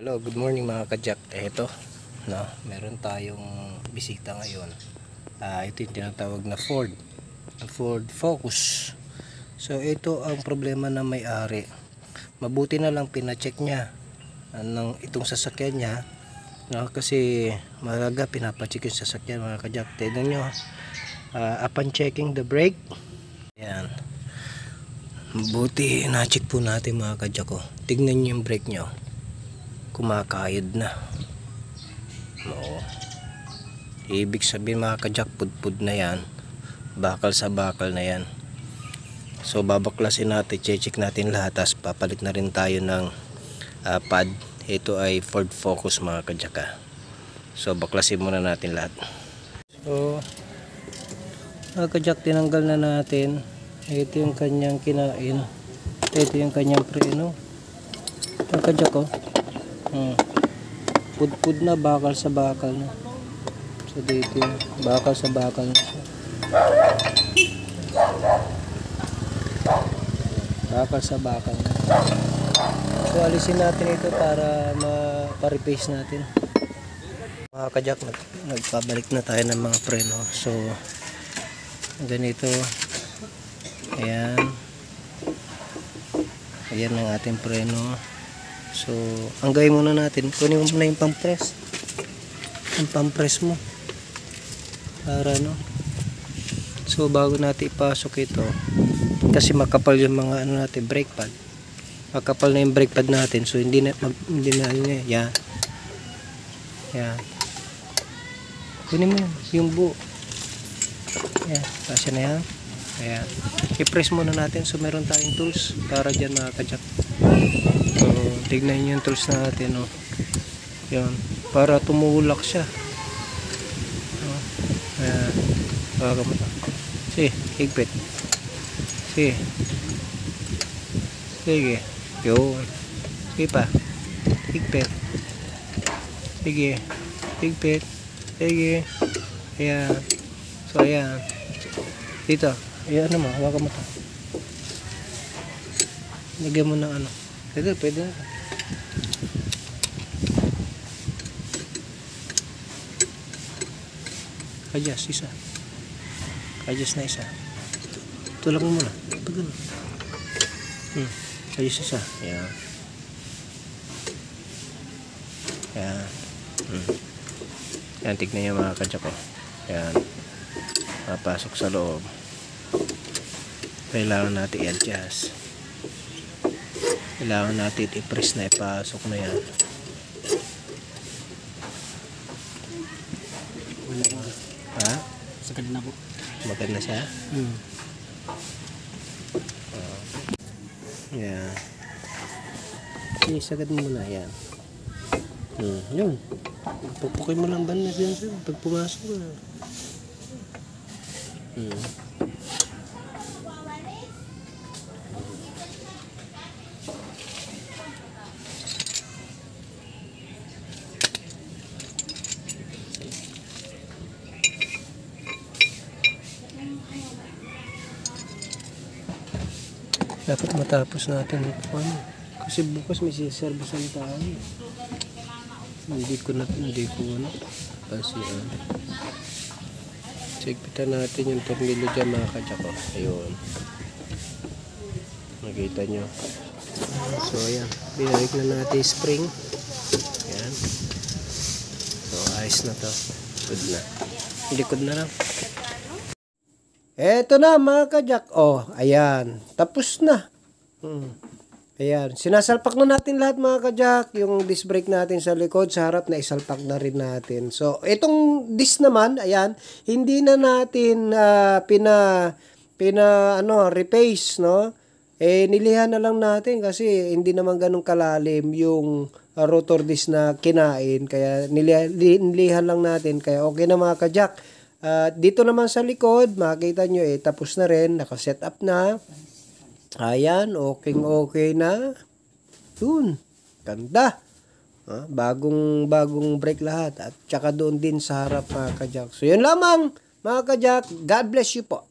Hello, good morning mga kajak. Ito, no, meron tayong bisita ngayon. Ito yung tinatawag na Ford Focus. So ito ang problema na may-ari. Mabuti na lang pina-check niya ng itong sasakyan niya, no, kasi malaga pinapacheck yung sasakyan mga kajak. Tignan nyo, upon checking the brake, yan, mabuti na-check po natin mga kajak ko. Tignan nyo yung brake nyo, kumakayod na. Oo. Ibig sabihin mga kajak, pudpud na yan, bakal sa bakal na yan. So babaklasin natin, check natin lahat, tapos papalit na rin tayo ng pad. Ito ay Ford Focus mga kajak. So baklasin muna natin lahat. So mga kajak, tinanggal na natin. Ito yung kanyang kinain, ito yung kanyang preno mga kajak ko. Pudpud na, bakal sa bakal na. So dito bakal sa bakal na siya. Bakal sa bakal na. So alisin natin ito para ma-replace natin mga kajak. Nagpabalik na tayo ng mga preno. So ganito, ayan ang ating preno. So, ang gawin muna natin, kunin mo muna yung pampress. Yung pampress mo. Para no. So, bago natin ipasok ito, kasi makapal yung mga ano natin, brake pad. Makapal na yung brake pad natin. So, hindi na yan. Yan. Kunin mo yung buo. Yan. Kasi na yan. Ayan. I-press muna natin. So, meron tayong tools para dyan mga kajak. So, tignan nyo yung tools natin, oh. Yan, para tumulak siya. Ayan, baka mo ito. Sige, higpit. Sige. Sige. Yun. Sige pa. Higpit. Sige. Higpit. Sige. Ayan. So, ayan. Dito. Ayan naman, hawakan mo ito. Lagyan mo ng ano. Pwede na. Adjust isa. Adjust na isa. Tulak mo muna. Pag ano. Adjust isa. Ayan. Ayan. Ayan, tignan nyo mga kajak ko. Ayan. Papasok sa loob. Kailangan natin i-adjust. Kailangan natin i-press na, ipasok na yan. Ha? Sagad na po. Maganda siya? Yan. Sagad mo muna yan. Yun. Pupukin mo lang ba na dyan sir pag pumasok na. Dapat matapos natin ito, ano? Kasi bukas may siservisan tayo. Hindi ko ano kasi sigpitan natin yung tornilyo dyan mga kajak ko. Ayun, nakita nyo. So ayan, binalik na natin spring. Ayan. So ayos na to. Good na. Likod na lang. Eto na mga kajak. Oh, ayan. Tapos na. Ayan. Sinasalpak na natin lahat mga kajak. Yung disc brake natin sa likod, sa harap na isalpak na rin natin. So, itong disc naman, ayan, hindi na natin repace, no? Nilihan na lang natin kasi hindi naman ganun kalalim yung rotor disc na kinain. Kaya nilihan lang natin. Kaya okay na mga kajak. Dito naman sa likod, makikita nyo tapos na rin, nakaset up na. Ayan, okay na. Yun, ganda. Bagong brake lahat. At saka doon din sa harap mga kajak. So yun lamang mga kajak. God bless you po.